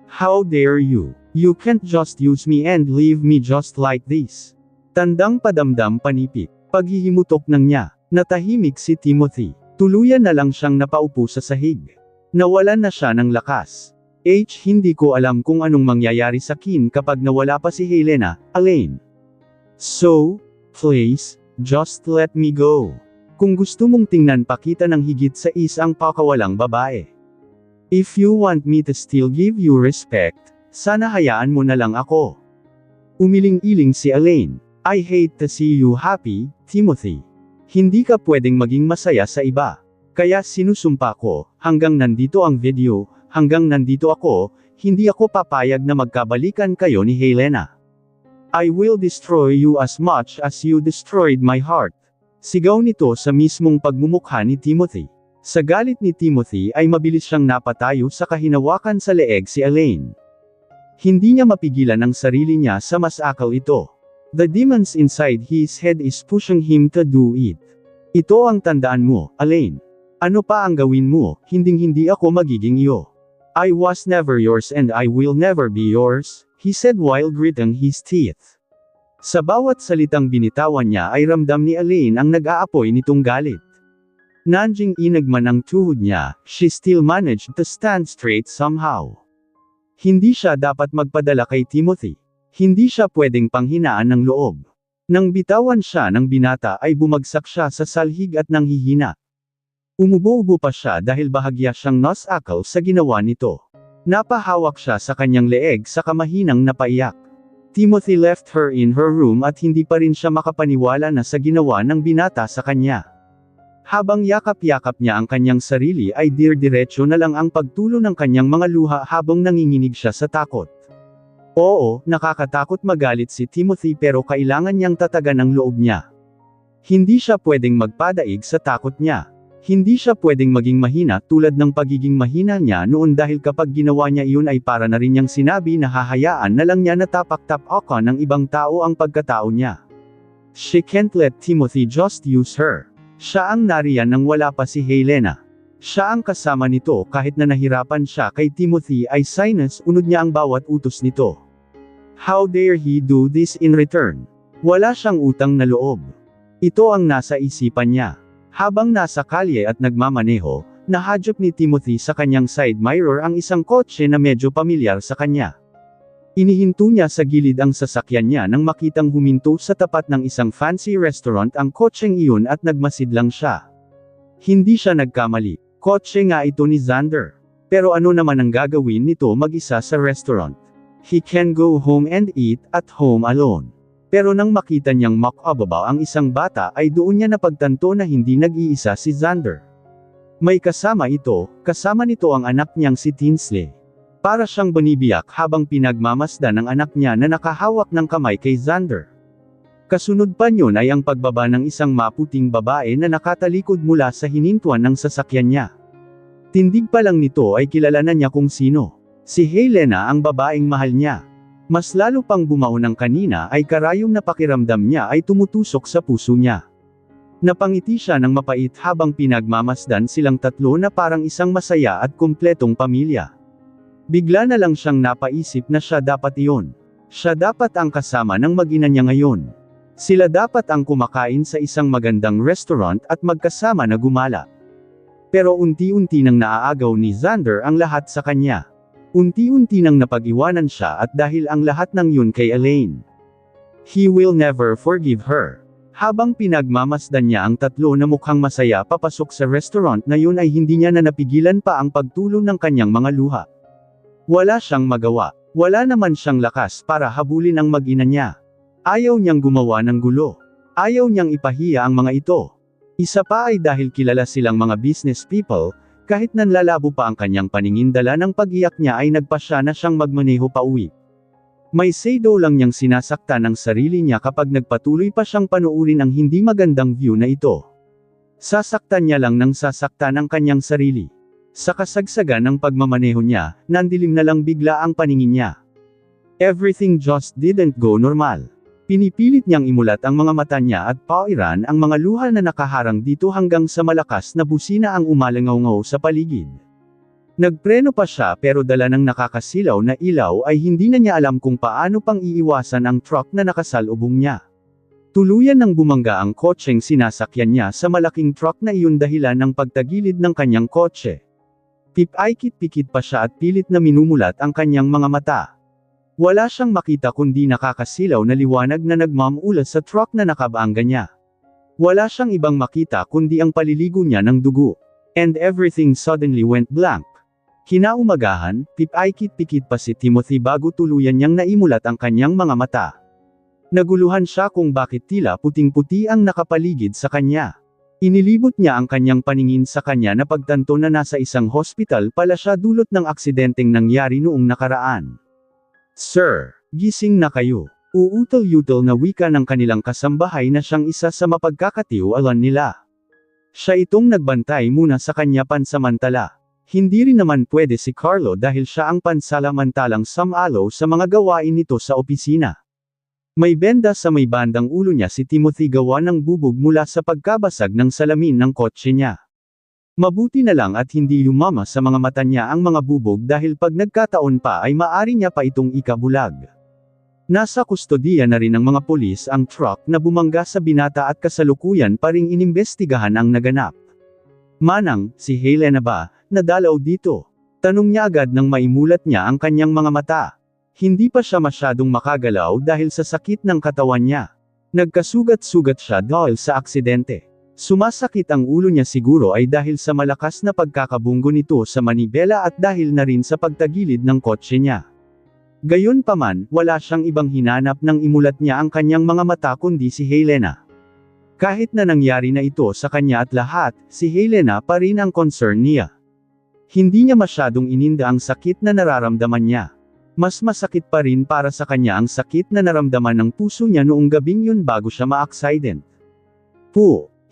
How dare you? You can't just use me and leave me just like this. Tandang padamdam panipik. Paghihimutok ng niya, natahimik si Timothy. Tuluyan na lang siyang napaupo sa sahig. Nawalan na siya ng lakas. Hindi ko alam kung anong mangyayari sa akin kapag nawala pa si Helena, Elaine. So, please, just let me go. Kung gusto mong tingnan pa kita ng higit sa isang pakawalang babae. If you want me to still give you respect, sana hayaan mo na lang ako. Umiling-iling si Elaine. I hate to see you happy, Timothy. Hindi ka pwedeng maging masaya sa iba. Kaya sinusumpa ko, hanggang nandito ang video, hanggang nandito ako, hindi ako papayag na magkabalikan kayo ni Helena. I will destroy you as much as you destroyed my heart. Sigaw nito sa mismong pagmumukha ni Timothy. Sa galit ni Timothy ay mabilis siyang napatayo sa kahinawakan sa leeg si Elaine. Hindi niya mapigilan ang sarili niya sa masakal ito. The demons inside his head is pushing him to do it. Ito ang tandaan mo, Elaine. Ano pa ang gawin mo, hinding-hindi ako magiging iyo. I was never yours and I will never be yours, he said while gritting his teeth. Sa bawat salitang binitawan niya ay ramdam ni Elaine ang nag-aapoy nitong galit. Nanjing inagman ang tuhod niya, she still managed to stand straight somehow. Hindi siya dapat magpadala kay Timothy. Hindi siya pwedeng panghinaan ng loob. Nang bitawan siya ng binata ay bumagsak siya sa salhig at nanghihina. Umubo-ubo pa siya dahil bahagya siyang nasakal sa ginawa nito. Napahawak siya sa kanyang leeg sa kamahinang napaiyak. Timothy left her in her room at hindi pa rin siya makapaniwala na sa ginawa ng binata sa kanya. Habang yakap-yakap niya ang kanyang sarili ay dir-diretso na lang ang pagtulo ng kanyang mga luha habang nanginginig siya sa takot. Oo, nakakatakot magalit si Timothy pero kailangan niyang tatagan ang loob niya. Hindi siya pwedeng magpadaig sa takot niya. Hindi siya pwedeng maging mahina tulad ng pagiging mahina niya noon dahil kapag ginawa niya iyon ay para na rin niyang sinabi na hahayaan na lang niya na tapak-tapakan ng ibang tao ang pagkatao niya. She can't let Timothy just use her. Siya ang nariyan nang wala pa si Helena. Siya ang kasama nito kahit na nahirapan siya kay Timothy ay sinus-unod niya ang bawat utos nito. How dare he do this in return? Wala siyang utang na loob. Ito ang nasa isipan niya. Habang nasa kalye at nagmamaneho, nahadyop ni Timothy sa kanyang side mirror ang isang kotse na medyo pamilyar sa kanya. Inihinto niya sa gilid ang sasakyan niya nang makitang huminto sa tapat ng isang fancy restaurant ang kotseng iyon at nagmasid lang siya. Hindi siya nagkamali, kotse nga ito ni Xander. Pero ano naman ang gagawin nito mag-isa sa restaurant? He can go home and eat at home alone. Pero nang makita niyang makababa ang isang bata ay doon niya napagtanto na hindi nag-iisa si Xander. May kasama nito ang anak niyang si Tinsley. Para siyang banibiyak habang pinagmamasdan ng anak niya na nakahawak ng kamay kay Xander. Kasunod pa niyon ay ang pagbaba ng isang maputing babae na nakatalikod mula sa hinintuan ng sasakyan niya. Tindig pa lang nito ay kilala na niya kung sino. Si Helena ang babaeng mahal niya. Mas lalo pang bumao ng kanina ay karayom na pakiramdam niya ay tumutusok sa puso niya. Napangiti siya ng mapait habang pinagmamasdan silang tatlo na parang isang masaya at kumpletong pamilya. Bigla na lang siyang napaisip na siya dapat iyon. Siya dapat ang kasama ng mag-ina niya ngayon. Sila dapat ang kumakain sa isang magandang restaurant at magkasama na gumala. Pero unti-unti nang naaagaw ni Xander ang lahat sa kanya. Unti-unti nang napag-iwanan siya at dahil ang lahat ng yun kay Elaine. He will never forgive her. Habang pinagmamasdan niya ang tatlo na mukhang masaya papasok sa restaurant na yun ay hindi niya na napigilan pa ang pagtulo ng kanyang mga luha. Wala siyang magawa. Wala naman siyang lakas para habulin ang mag-ina niya. Ayaw niyang gumawa ng gulo. Ayaw niyang ipahiya ang mga ito. Isa pa ay dahil kilala silang mga business people, kahit nanlalabo pa ang kanyang paningin dala ng pag-iyak niya ay nagpasya na siyang magmaneho pauwi. May say-do lang niyang sinasaktan ang sarili niya kapag nagpatuloy pa siyang panuurin ang hindi magandang view na ito. Sasaktan niya lang ng sasaktan ang kanyang sarili. Sa kasagsagan ng pagmamaneho niya, nandilim na lang bigla ang paningin niya. Everything just didn't go normal. Pinipilit niyang imulat ang mga mata niya at pauiran ang mga luha na nakaharang dito hanggang sa malakas na busina ang umalangaw-ngaw sa paligid. Nagpreno pa siya pero dala ng nakakasilaw na ilaw ay hindi na niya alam kung paano pang iiwasan ang truck na nakasalubong niya. Tuluyan nang bumangga ang kotseng sinasakyan niya sa malaking truck na iyon dahilan ng pagtagilid ng kanyang kotse. Pipikit-pikit pa siya at pilit na minumulat ang kanyang mga mata. Wala siyang makita kundi nakakasilaw na liwanag na nagmamula sa truck na nakabaangga niya. Wala siyang ibang makita kundi ang paliligo niya ng dugo. And everything suddenly went blank. Kinaumagahan, pipikit-pikit pa si Timothy bago tuluyan niyang naimulat ang kanyang mga mata. Naguluhan siya kung bakit tila puting-puti ang nakapaligid sa kanya. Inilibot niya ang kanyang paningin sa kanya na pagtanto na nasa isang hospital pala siya dulot ng aksidenteng nangyari noong nakaraan. Sir, gising na kayo. Uutol-utol na wika ng kanilang kasambahay na siyang isa sa mapagkakatiwalaan nila. Siya itong nagbantay muna sa kanya pansamantala. Hindi rin naman pwede si Carlo dahil siya ang pansalamantalang samalo sa mga gawain nito sa opisina. May benda sa may bandang ulo niya si Timothy gawa ng bubog mula sa pagkabasag ng salamin ng kotse niya. Mabuti na lang at hindi lumama sa mga mata niya ang mga bubog dahil pag nagkataon pa ay maari niya pa itong ikabulag. Nasa kustodiya na rin ng mga pulis ang truck na bumangga sa binata at kasalukuyan pa ring inimbestigahan ang naganap. Manang, si Helena ba, nadalaw dito? Tanong niya agad nang maimulat niya ang kanyang mga mata. Hindi pa siya masyadong makagalaw dahil sa sakit ng katawan niya. Nagkasugat-sugat siya dahil sa aksidente. Sumasakit ang ulo niya siguro ay dahil sa malakas na pagkakabunggo nito sa manibela at dahil na rin sa pagtagilid ng kotse niya. Gayunpaman, wala siyang ibang hinanap nang imulat niya ang kanyang mga mata kundi si Helena. Kahit na nangyari na ito sa kanya at lahat, si Helena pa rin ang concern niya. Hindi niya masyadong ininda ang sakit na nararamdaman niya. Mas masakit pa rin para sa kanya ang sakit na naramdaman ng puso niya noong gabing yun bago siya ma-accident.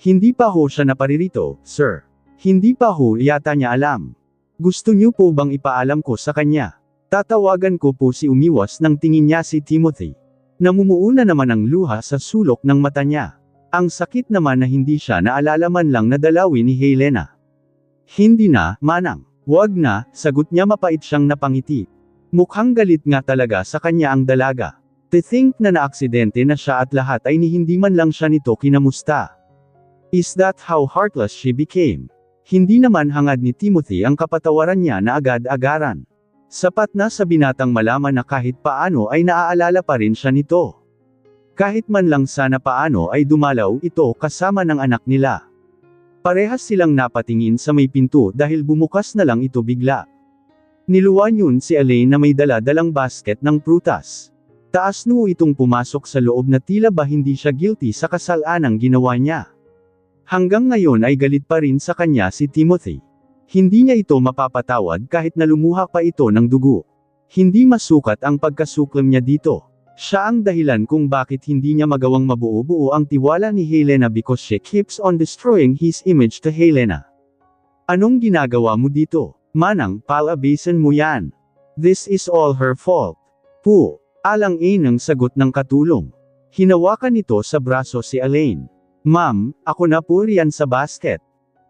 Hindi pa ho siya naparirito, sir. Hindi pa ho yata niya alam. Gusto niyo po bang ipaalam ko sa kanya? Tatawagan ko po si umiwas ng tingin niya si Timothy. Namumuuna naman ang luha sa sulok ng mata niya. Ang sakit naman na hindi siya naalala man lang na dalawin ni Helena. Hindi na, manang. Wag na, sagot niya mapait siyang napangiti. Mukhang galit nga talaga sa kanya ang dalaga. To think na naaksidente na siya at lahat ay hindi man lang siya nito kinamusta. Is that how heartless she became? Hindi naman hangad ni Timothy ang kapatawaran niya na agad-agaran. Sapat na sa binatang malaman na kahit paano ay naaalala pa rin siya nito. Kahit man lang sana paano ay dumalaw ito kasama ng anak nila. Parehas silang napatingin sa may pinto dahil bumukas na lang ito bigla. Niluwan yun si Elaine na may dala-dalang basket ng prutas. Taas noo itong pumasok sa loob na tila ba hindi siya guilty sa kasalanang ginawa niya. Hanggang ngayon ay galit pa rin sa kanya si Timothy. Hindi niya ito mapapatawad kahit na lumuha pa ito ng dugo. Hindi masukat ang pagkasuklam niya dito. Siya ang dahilan kung bakit hindi niya magawang mabuo-buo ang tiwala ni Helena because she keeps on destroying his image to Helena. Anong ginagawa mo dito? Manang, palabasin mo yan. This is all her fault. Alang-alang sagot ng katulong. Hinawakan nito sa braso si Elaine. Ma'am, ako na po riyan sa basket.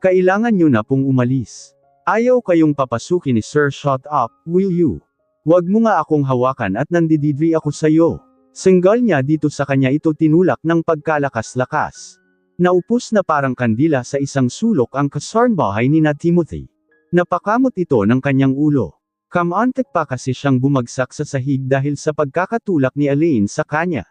Kailangan nyo na pong umalis. Ayaw kayong papasukin ni Sir, shut up, will you? Wag mo nga akong hawakan at nandididri ako sayo. Sanggal niya dito sa kanya ito tinulak ng pagkalakas-lakas. Naupos na parang kandila sa isang sulok ang kasarnbahay ni na Timothy. Napakamot ito ng kanyang ulo. Kamantek pa kasi siyang bumagsak sa sahig dahil sa pagkakatulak ni Elaine sa kanya.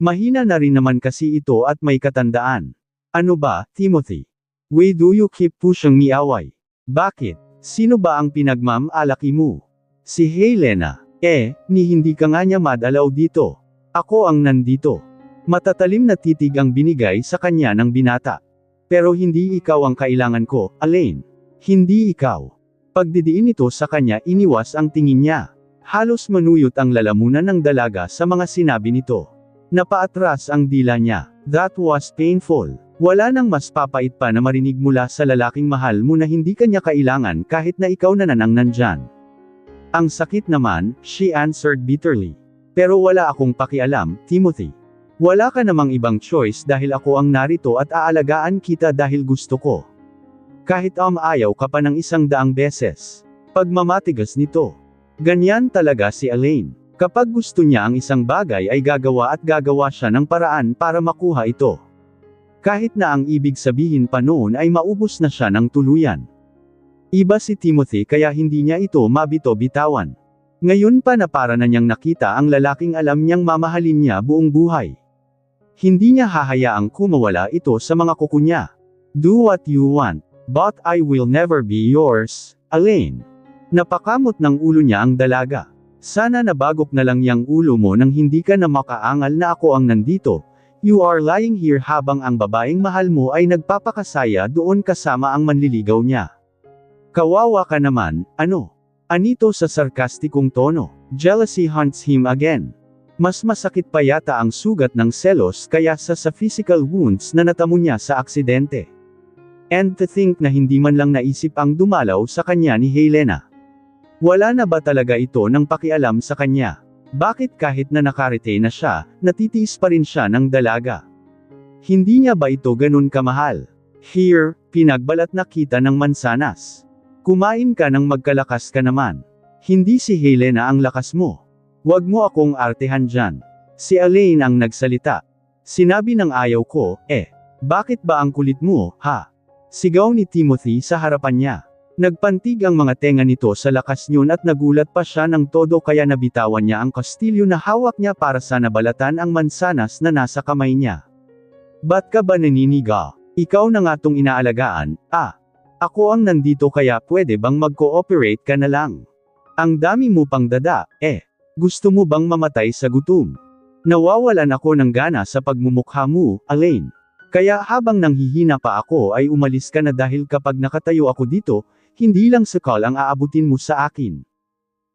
Mahina na rin naman kasi ito at may katandaan. Ano ba, Timothy? Why do you keep pushing me away? Bakit? Sino ba ang pinagmamalaki mo? Si Helena. Ni hindi ka nga niya madalaw dito. Ako ang nandito. Matatalim na titig ang binigay sa kanya ng binata. Pero hindi ikaw ang kailangan ko, Elaine. Hindi ikaw. Pagdidiin nito sa kanya iniwas ang tingin niya. Halos manuyot ang lalamunan ng dalaga sa mga sinabi nito. Napaatras ang dila niya. That was painful. Wala nang mas papait pa na marinig mula sa lalaking mahal mo na hindi kanya kailangan kahit na ikaw na ang nandyan. Ang sakit naman, she answered bitterly. Pero wala akong pakialam, Timothy. Wala ka namang ibang choice dahil ako ang narito at aalagaan kita dahil gusto ko. Kahit ayaw ka pa ng 100 beses. Pagmamatigas nito. Ganyan talaga si Elaine. Kapag gusto niya ang isang bagay ay gagawa at gagawa siya ng paraan para makuha ito. Kahit na ang ibig sabihin pa noon ay maubos na siya ng tuluyan. Iba si Timothy kaya hindi niya ito mabito-bitawan. Ngayon pa na para na niyang nakita ang lalaking alam niyang mamahalin niya buong buhay. Hindi niya hahayaang kumawala ito sa mga kuko niya. Do what you want, but I will never be yours, Elaine. Napakamot ng ulo niya ang dalaga. Sana nabagok na lang yang ulo mo nang hindi ka na makaangal na ako ang nandito. You are lying here habang ang babaeng mahal mo ay nagpapakasaya doon kasama ang manliligaw niya. Kawawa ka naman, ano? Anito sa sarkastikong tono. Jealousy haunts him again. Mas masakit pa yata ang sugat ng selos kaya sa physical wounds na natamo niya sa aksidente. And to think na hindi man lang naisip ang dumalaw sa kanya ni Helena. Wala na ba talaga ito ng pakialam sa kanya? Bakit kahit na nakarete na siya, natitiis pa rin siya ng dalaga? Hindi niya ba ito ganun kamahal? Here, pinagbalat na kita ng mansanas. Kumain ka ng magkalakas ka naman. Hindi si Helena ang lakas mo. Huwag mo akong artehan dyan. Si Elaine ang nagsalita. Sinabi ng ayaw ko, bakit ba ang kulit mo, ha? Sigaw ni Timothy sa harapan niya. Nagpantig ang mga tenga nito sa lakas niyon at nagulat pa siya ng todo kaya nabitawan niya ang kastilyo na hawak niya para sa nabalatan ang mansanas na nasa kamay niya. Ba't ka ba naniniga? Ikaw na nga tong inaalagaan, Ako ang nandito kaya pwede bang mag-cooperate ka na lang? Ang dami mo pang dada, Gusto mo bang mamatay sa gutom? Nawawalan ako ng gana sa pagmumukha mo, Elaine. Kaya habang nanghihina pa ako ay umalis ka na dahil kapag nakatayo ako dito, hindi lang sakal ang aabutin mo sa akin.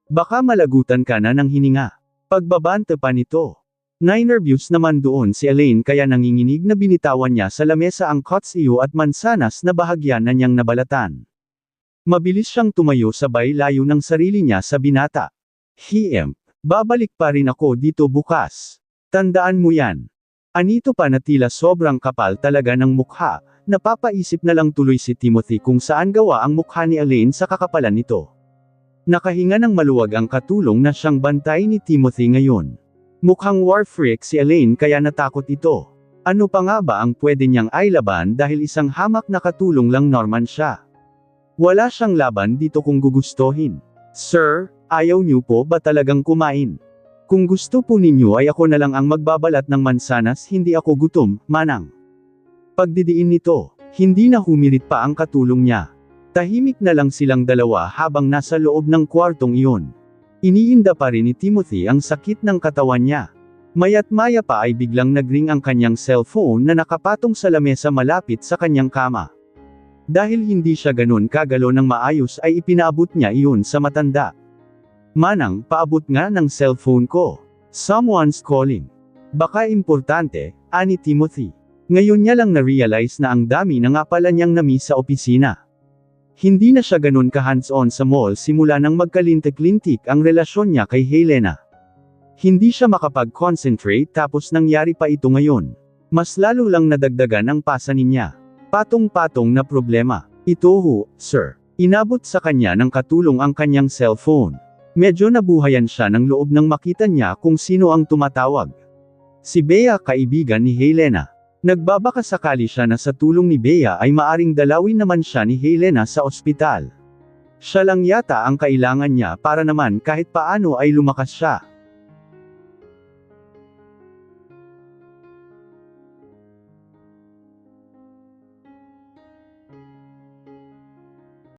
Baka malagutan ka na ng hininga. Pagbabante pa nito. Nervyos naman doon si Elaine kaya nanginginig na binitawan niya sa lamesa ang kutsilyo at mansanas na bahagya na niyang nabalatan. Mabilis siyang tumayo sabay layo ng sarili niya sa binata. Babalik pa rin ako dito bukas. Tandaan mo yan. Anito pa na tila sobrang kapal talaga ng mukha, napapaisip na lang tuloy si Timothy kung saan gawa ang mukha ni Elaine sa kakapalan nito. Nakahinga ng maluwag ang katulong na siyang bantay ni Timothy ngayon. Mukhang war freak si Elaine kaya natakot ito. Ano pa nga ba ang pwede niyang ailaban dahil isang hamak na katulong lang Norman siya. Wala siyang laban dito kung gugustuhin. Sir, ayaw niyo po ba talagang kumain? Kung gusto po ninyo ay ako na lang ang magbabalat ng mansanas hindi ako gutom, manang. Pagdidiin nito, hindi na humirit pa ang katulong niya. Tahimik na lang silang dalawa habang nasa loob ng kwartong iyon. Iniinda pa rin ni Timothy ang sakit ng katawan niya. Maya't maya pa ay biglang nagring ang kanyang cellphone na nakapatong sa lamesa malapit sa kanyang kama. Dahil hindi siya ganun kagalo ng maayos ay ipinaabot niya iyon sa matanda. Manang, paabot nga ng cellphone ko. Someone's calling. Baka importante, ani Timothy. Ngayon niya lang na-realize na ang dami na nga pala niyang na-miss sa opisina. Hindi na siya ganun ka-hands-on sa mall simula nang magkalintik-lintik ang relasyon niya kay Helena. Hindi siya makapag-concentrate tapos nangyari pa ito ngayon. Mas lalo lang nadagdagan ang pasanin niya. Patong-patong na problema. Ito ho, sir. Inabot sa kanya ng katulong ang kanyang cellphone. Medyo nabuhayan siya ng loob nang makita niya kung sino ang tumatawag. Si Bea, kaibigan ni Helena. Nagbabaka sakali siya na sa tulong ni Bea ay maaring dalawin naman siya ni Helena sa ospital. Siya lang yata ang kailangan niya para naman kahit paano ay lumakas siya.